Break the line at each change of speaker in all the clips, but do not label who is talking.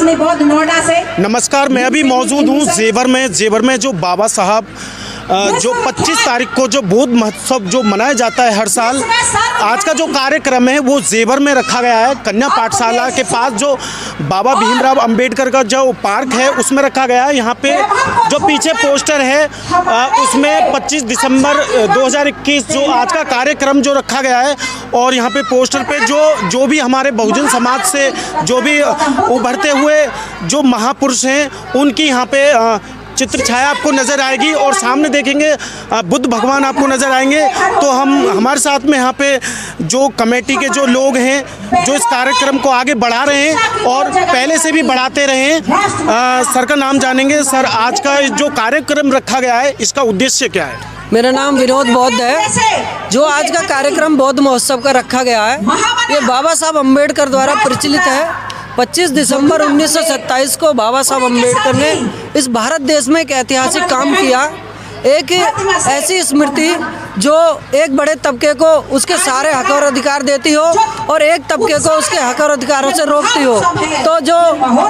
अपने बौद्ध नोएडा से।
नमस्कार, मैं अभी मौजूद हूँ जेवर में जो बाबा साहब जो 25 तारीख को जो बुद्ध महोत्सव जो मनाया जाता है हर साल, आज का जो कार्यक्रम है वो जेवर में रखा गया है। कन्या पाठशाला के पास जो बाबा भीमराव अंबेडकर का जो पार्क है उसमें रखा गया है। यहाँ पे जो पीछे पोस्टर है उसमें 25 दिसंबर 2021 जो आज का कार्यक्रम जो रखा गया है, और यहाँ पे पोस्टर पे जो भी हमारे बहुजन समाज से जो भी उभरते हुए जो महापुरुष हैं उनकी यहाँ पे चित्र छाया आपको नज़र आएगी, और सामने देखेंगे बुद्ध भगवान आपको नज़र आएंगे। तो हमारे साथ में यहाँ पे जो कमेटी के जो लोग हैं जो इस कार्यक्रम को आगे बढ़ा रहे हैं और पहले से भी बढ़ाते रहे हैं। सर का नाम जानेंगे। सर, आज का जो कार्यक्रम रखा गया है इसका उद्देश्य क्या है?
मेरा नाम विनोद बौद्ध है। जो आज का कार्यक्रम बौद्ध महोत्सव का रखा गया है ये बाबा साहब अम्बेडकर द्वारा प्रचलित है। 25 दिसंबर 1927 को बाबा साहब अम्बेडकर ने इस भारत देश में एक ऐतिहासिक काम किया। एक ऐसी स्मृति जो एक बड़े तबके को उसके सारे हक और अधिकार देती हो और एक तबके को उसके हक और अधिकारों से रोकती हो। तो जो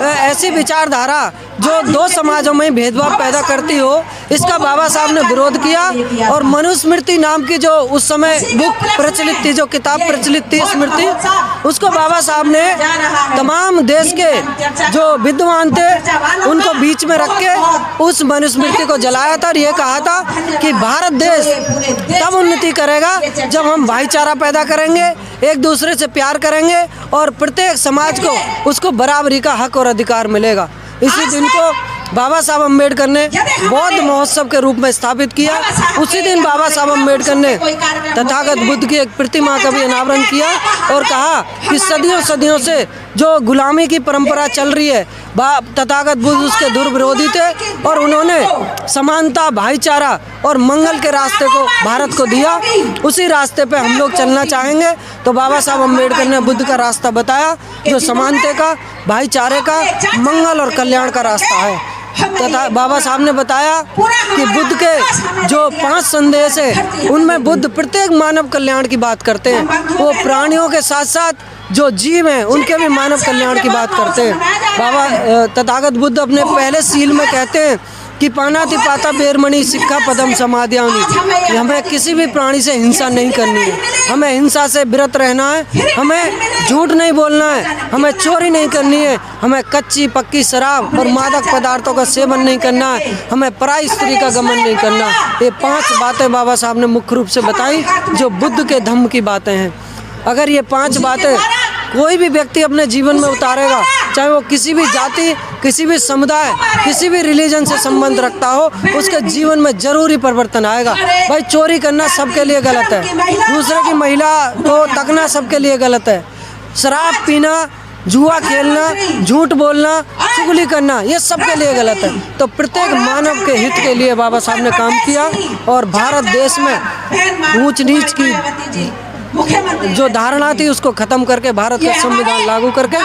ऐसी विचारधारा जो दो समाजों में भेदभाव पैदा करती हो, इसका बाबा साहब ने विरोध किया। और मनुस्मृति नाम की जो उस समय बुक प्रचलित थी, जो किताब प्रचलित थी स्मृति, उसको बाबा साहब ने तमाम देश के जो विद्वान थे उनको बीच में रख के उस मनुस्मृति को जलाया था और ये कहा था कि भारत देश तब उन्नति करेगा जब हम भाईचारा पैदा करेंगे, एक दूसरे से प्यार करेंगे और प्रत्येक समाज को उसको बराबरी का हक और अधिकार मिलेगा। इसी दिन को बाबा साहब अम्बेडकर ने बौद्ध महोत्सव के रूप में स्थापित किया। उसी दिन बाबा साहब अम्बेडकर ने तथागत बुद्ध की एक प्रतिमा का भी अनावरण किया और कहा कि सदियों सदियों से जो गुलामी की परंपरा चल रही है, तथागत बुद्ध उसके दूर विरोधी थे और उन्होंने समानता, भाईचारा और मंगल के रास्ते को भारत को दिया। उसी रास्ते पे हम लोग चलना चाहेंगे। तो बाबा साहब अम्बेडकर ने बुद्ध का रास्ता बताया जो समानता का, भाईचारे का, मंगल और कल्याण का रास्ता है। तथा बाबा साहब ने बताया कि बुद्ध के जो 5 संदेश है उनमें बुद्ध प्रत्येक मानव कल्याण की बात करते हैं। वो प्राणियों के साथ साथ जो जीव हैं उनके भी मानव कल्याण की बात करते हैं। बाबा तथागत बुद्ध अपने पहले सील में कहते हैं कि पानाति पाता बेरमणि सिक्खा पदम समाधियानी। हमें किसी भी प्राणी से हिंसा नहीं करनी है, हमें हिंसा से विरत रहना है, हमें झूठ नहीं बोलना है, हमें चोरी नहीं करनी है, हमें कच्ची पक्की शराब और मादक पदार्थों का सेवन नहीं करना है, हमें पराई स्त्री का गमन नहीं करना। ये 5 बातें बाबा साहब ने मुख्य रूप से बताई जो बुद्ध के धम्म की बातें हैं। अगर ये 5 बातें कोई भी व्यक्ति अपने जीवन में उतारेगा, चाहे वो किसी भी जाति, किसी भी समुदाय, किसी भी रिलीजन से संबंध रखता हो, उसके जीवन में जरूरी परिवर्तन आएगा। भाई, चोरी करना सबके लिए गलत है, दूसरे की महिला को तकना सबके लिए गलत है, शराब पीना, जुआ खेलना, झूठ बोलना, चुगली करना, ये सबके लिए गलत है। तो प्रत्येक मानव के हित के लिए बाबा साहब ने काम किया और भारत देश में ऊंच नीच की जो धारणा थी उसको खत्म करके भारत का संविधान लागू करके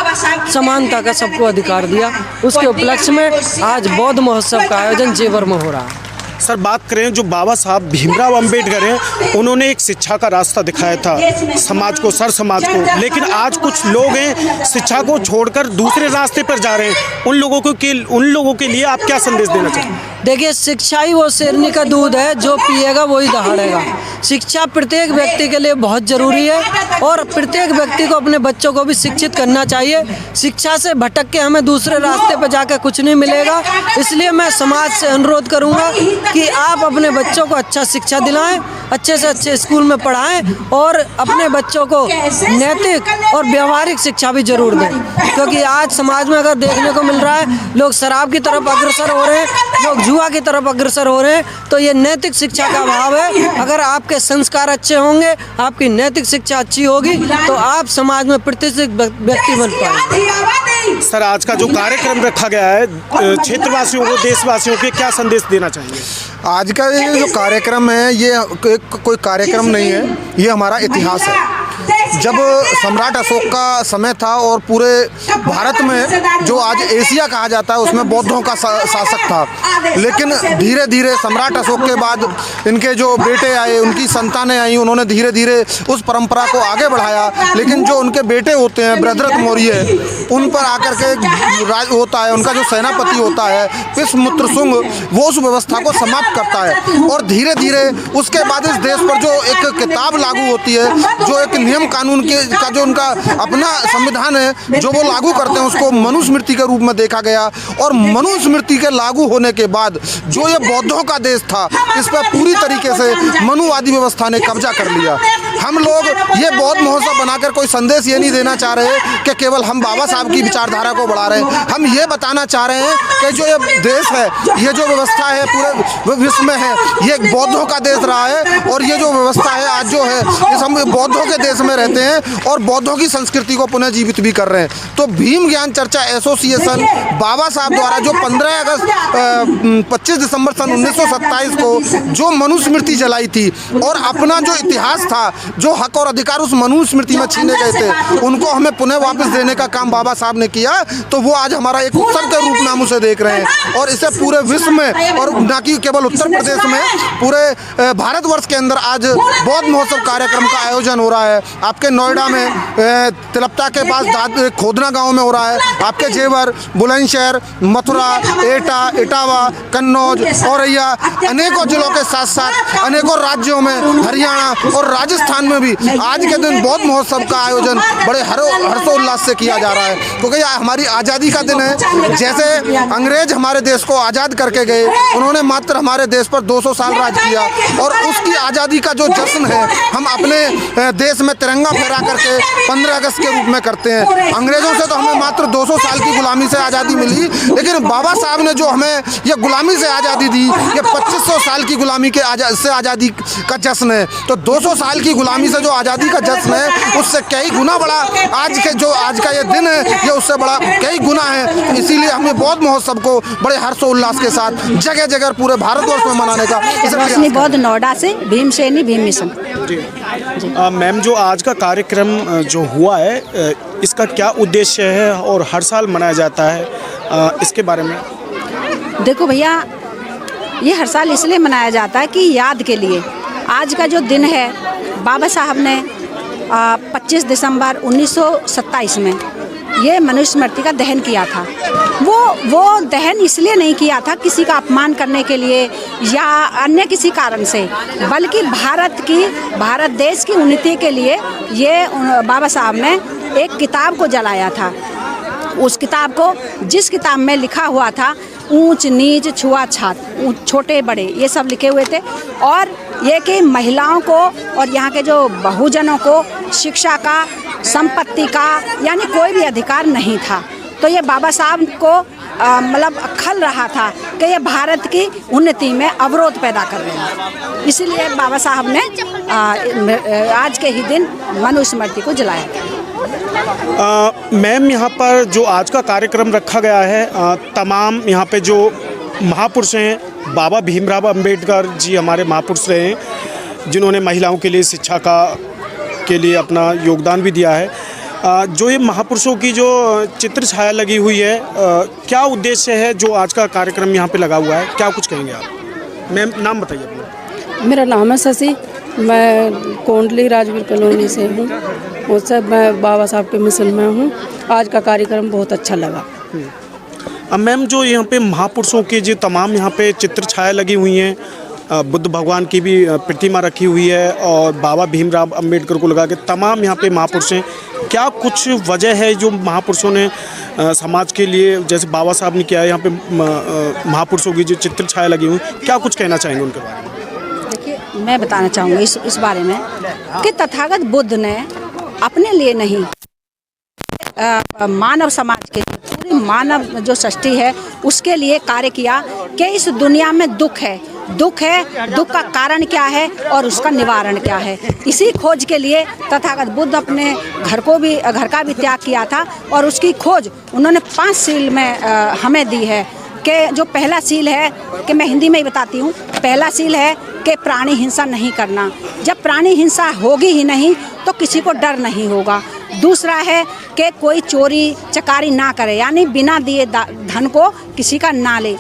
समानता का सबको अधिकार दिया। उसके उपलक्ष्य में आज बौद्ध महोत्सव का आयोजन जेवर में हो रहा है।
सर, बात करें जो बाबा साहब भीमराव अंबेडकर हैं, उन्होंने एक शिक्षा का रास्ता दिखाया था समाज को, सर समाज को, लेकिन आज कुछ लोग हैं शिक्षा को छोड़कर दूसरे रास्ते पर जा रहे हैं। उन लोगों के लिए आप क्या संदेश देना चाहेंगे?
देखिए, शिक्षा ही वो शेरनी का दूध है, जो पिएगा वही दहाड़ेगा। शिक्षा प्रत्येक व्यक्ति के लिए बहुत ज़रूरी है और प्रत्येक व्यक्ति को अपने बच्चों को भी शिक्षित करना चाहिए। शिक्षा से भटक के हमें दूसरे रास्ते पर जाकर कुछ नहीं मिलेगा। इसलिए मैं समाज से अनुरोध करूंगा कि आप अपने बच्चों को अच्छा शिक्षा दिलाएं, अच्छे से अच्छे स्कूल में पढ़ाएं और अपने बच्चों को नैतिक और व्यवहारिक शिक्षा भी जरूर दें। क्योंकि आज समाज में अगर देखने को मिल रहा है, लोग शराब की तरफ अग्रसर हो रहे हैं, लोग जुआ की तरफ अग्रसर हो रहे हैं, तो ये नैतिक शिक्षा का अभाव है। अगर आपके संस्कार अच्छे होंगे, आपकी नैतिक शिक्षा अच्छी होगी, तो आप समाज में प्रतिष्ठित व्यक्ति बन पाएंगे।
सर, आज का जो कार्यक्रम रखा गया है, क्षेत्रवासियों को, देशवासियों के क्या संदेश देना चाहेंगे?
आज का ये जो कार्यक्रम है ये कोई कार्यक्रम नहीं है, ये हमारा इतिहास है।
जब सम्राट अशोक का समय था और पूरे भारत में जो आज एशिया कहा जाता है उसमें बौद्धों का शासक था, लेकिन धीरे धीरे सम्राट अशोक के बाद इनके जो बेटे आए, उनकी संतानें आई, उन्होंने धीरे धीरे उस परंपरा को आगे बढ़ाया। लेकिन जो उनके बेटे होते हैं बृहद्रथ मौर्य, उन पर आकर के राज होता है, उनका जो सेनापति होता है पुष्यमित्र शुंग, वो उस व्यवस्था को समाप्त करता है। और धीरे धीरे उसके बाद इस देश पर जो एक किताब लागू होती है, जो एक नियम कानून का जो उनका अपना संविधान है जो वो लागू करते हैं, उसको मनुस्मृति के रूप में देखा गया। और मनुस्मृति के लागू होने के बाद जो ये बौद्धों का देश था, इस पर पूरी तरीके से मनुवादी व्यवस्था ने कब्जा कर लिया। हम लोग ये बौद्ध महोत्सव बनाकर कोई संदेश ये नहीं देना चाह रहे कि केवल हम बाबा साहब की विचारधारा को बढ़ा रहे हैं। हम ये बताना चाह रहे हैं कि जो ये देश है, ये जो व्यवस्था है पूरे विश्व में है, ये बौद्धों का देश रहा है। और ये जो व्यवस्था है आज जो है, इस हम बौद्धों के देश में रहते हैं और बौद्धों की संस्कृति को पुनः जीवित भी कर रहे हैं। तो भीम ज्ञान चर्चा एसोसिएशन बाबा साहब द्वारा जो 25 दिसंबर सन 1927 को जो मनुस्मृति जलाई थी और अपना जो इतिहास था, जो हक और अधिकार उस मनुस्मृति में छीने गए थे, उनको हमें पुनः वापस देने का काम बाबा साहब ने किया। तो वो आज हमारा एक उत्सव के रूप में हम उसे देख रहे हैं और इसे पूरे विश्व में और न कि केवल उत्तर प्रदेश में, पूरे भारतवर्ष के अंदर आज बौद्ध महोत्सव कार्यक्रम का आयोजन हो रहा है। आपके नोएडा में तिलपता के पास खोदना गांव में हो रहा है, आपके जेवर, बुलंदशहर, मथुरा, एटा, इटावा, कन्नौज, औरैया, अनेकों जिलों के साथ साथ अनेकों राज्यों में, हरियाणा और राजस्थान में भी आज के दिन बौद्ध महोत्सव का आयोजन बड़े हर्षोल्लास से किया जा रहा है। क्योंकि हमारी आज़ादी का दिन है। जैसे अंग्रेज हमारे देश को आज़ाद करके गए, उन्होंने मात्र हमारे देश पर 200 साल राज किया और उसकी आज़ादी का जो जश्न है हम अपने देश में तिरंगा फहरा करके 15 अगस्त के रूप में करते हैं। अंग्रेजों से तो हमें मात्र 200 साल की गुलामी से आज़ादी मिली, लेकिन बाबा साहब ने जो हमें ये गुलामी से आज़ादी दी, ये 2500 साल की गुलामी के से आज़ादी का जश्न है। तो 200 साल की गुलामी से जो आज़ादी का जश्न है, उससे कई गुना बड़ा आज का ये दिन है, ये उससे बड़ा कई गुना है। इसीलिए हमें बौद्ध महोत्सव को बड़े हर्षोल्लास के साथ जगह जगह पूरे भारतवर्ष में मनाने का
रोशनी बौद्ध नोएडा से भीमसेनी भीम मिशन।
मैम, जो आज का कार्यक्रम जो हुआ है, इसका क्या उद्देश्य है और हर साल मनाया जाता है, इसके बारे में?
देखो भैया, ये हर साल इसलिए मनाया जाता है कि याद के लिए आज का जो दिन है, बाबा साहब ने 25 दिसंबर 1927 में ये मनुस्मृति का दहन किया था। वो दहन इसलिए नहीं किया था किसी का अपमान करने के लिए या अन्य किसी कारण से, बल्कि भारत देश की उन्नति के लिए ये बाबा साहब ने एक किताब को जलाया था। उस किताब को, जिस किताब में लिखा हुआ था ऊंच नीच छुआछात, छोटे बड़े ये सब लिखे हुए थे, और ये कि महिलाओं को और यहाँ के जो बहुजनों को शिक्षा का, संपत्ति का यानी कोई भी अधिकार नहीं था। तो ये बाबा साहब को मतलब खल रहा था कि ये भारत की उन्नति में अवरोध पैदा कर रहे हैं। इसीलिए बाबा साहब ने आज के ही दिन मनुस्मृति को जलाया था।
मैम, यहाँ पर जो आज का कार्यक्रम रखा गया है, तमाम यहाँ पे जो महापुरुष हैं, बाबा भीमराव अंबेडकर जी हमारे महापुरुष रहे हैं, जिन्होंने महिलाओं के लिए शिक्षा के लिए अपना योगदान भी दिया है। जो ये महापुरुषों की जो चित्र छाया लगी हुई है, क्या उद्देश्य है जो आज का कार्यक्रम यहाँ पे लगा हुआ है, क्या कुछ कहेंगे आप? मैम, नाम बताइए अपना।
मेरा नाम है शशि, मैं कोंडली राजवीर कॉलोनी से हूँ। उससे मैं बाबा साहब के मिशन में हूँ। आज का कार्यक्रम बहुत अच्छा लगा।
मैम, जो यहाँ पे महापुरुषों की जो तमाम यहाँ पे चित्र छाया लगी हुई हैं, बुद्ध भगवान की भी प्रतिमा रखी हुई है और बाबा भीमराव अंबेडकर को लगा के तमाम यहाँ पे महापुरुष हैं, क्या कुछ वजह है जो महापुरुषों ने समाज के लिए, जैसे बाबा साहब ने किया है, यहाँ पे महापुरुषों की जो चित्र छाया लगी हुई, क्या कुछ कहना चाहेंगे उनके बारे में?
देखिए, मैं बताना चाहूँगी इस बारे में कि तथागत बुद्ध ने अपने लिए नहीं, मानव समाज के, पूरी मानव जो सृष्टि है उसके लिए कार्य किया कि इस दुनिया में दुख है, दुख का कारण क्या है और उसका निवारण क्या है। इसी खोज के लिए तथागत बुद्ध अपने घर का भी त्याग किया था और उसकी खोज उन्होंने 5 सील में हमें दी है। कि जो पहला सील है कि मैं हिंदी में ही बताती हूँ, पहला सील है कि प्राणी हिंसा नहीं करना। जब प्राणी हिंसा होगी ही नहीं तो किसी को डर नहीं होगा। दूसरा है कि कोई चोरी चकारी ना करे, यानी बिना दिए धन को किसी का ना ले।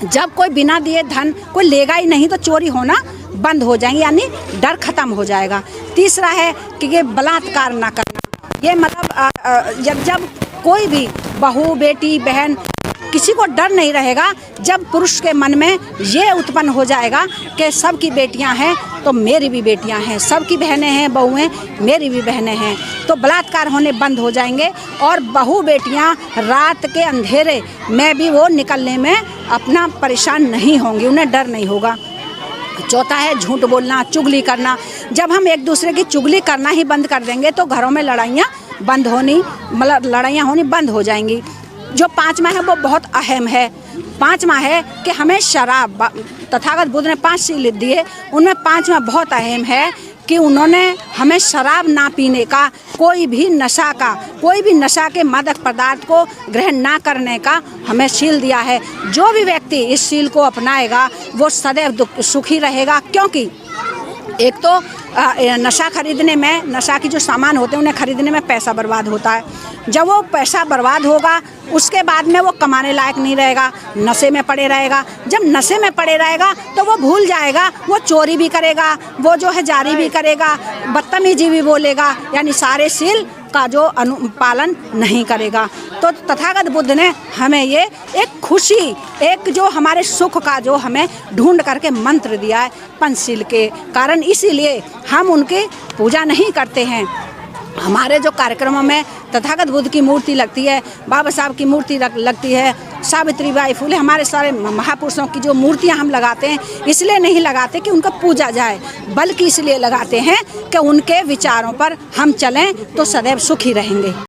जब कोई बिना दिए धन कोई लेगा ही नहीं तो चोरी होना बंद हो जाएंगे, यानी डर खत्म हो जाएगा। तीसरा है कि ये बलात्कार ना करना। ये मतलब जब कोई भी बहू बेटी बहन किसी को डर नहीं रहेगा, जब पुरुष के मन में ये उत्पन्न हो जाएगा कि सबकी बेटियां हैं तो मेरी भी बेटियां हैं, सबकी बहनें हैं बहुएं मेरी भी बहनें हैं, तो बलात्कार होने बंद हो जाएंगे और बहू बेटियां रात के अंधेरे में भी वो निकलने में अपना परेशान नहीं होंगी, उन्हें डर नहीं होगा। चौथा है झूठ बोलना, चुगली करना। जब हम एक दूसरे की चुगली करना ही बंद कर देंगे तो घरों में लड़ाइयाँ बंद होनी, मतलब लड़ाइयाँ होनी बंद हो जाएंगी। जो पांचवा है वो बहुत अहम है। पांचवा है कि हमें शराब, तथागत बुद्ध ने 5 शील दिए, उनमें पांचवा बहुत अहम है कि उन्होंने हमें शराब ना पीने का, कोई भी नशा के मादक पदार्थ को ग्रहण ना करने का हमें शील दिया है। जो भी व्यक्ति इस शील को अपनाएगा वो सदैव सुखी रहेगा, क्योंकि एक तो नशा खरीदने में, नशा की जो सामान होते हैं उन्हें खरीदने में पैसा बर्बाद होता है। जब वो पैसा बर्बाद होगा उसके बाद में वो कमाने लायक नहीं रहेगा, नशे में पड़े रहेगा। जब नशे में पड़े रहेगा तो वो भूल जाएगा, वो चोरी भी करेगा, वो जो है जारी भी करेगा, बदतमीजी भी बोलेगा, यानी सारे शील का जो अनुपालन नहीं करेगा। तो तथागत बुद्ध ने हमें ये एक खुशी, एक जो हमारे सुख का जो हमें ढूंढ करके मंत्र दिया है पंचशील के कारण, इसीलिए हम उनकी पूजा नहीं करते हैं। हमारे जो कार्यक्रमों में तथागत बुद्ध की मूर्ति लगती है, बाबा साहब की मूर्ति लगती है, सावित्रीबाई फुले, हमारे सारे महापुरुषों की जो मूर्तियां हम लगाते हैं इसलिए नहीं लगाते कि उनका पूजा जाए, बल्कि इसलिए लगाते हैं कि उनके विचारों पर हम चलें तो सदैव सुखी रहेंगे।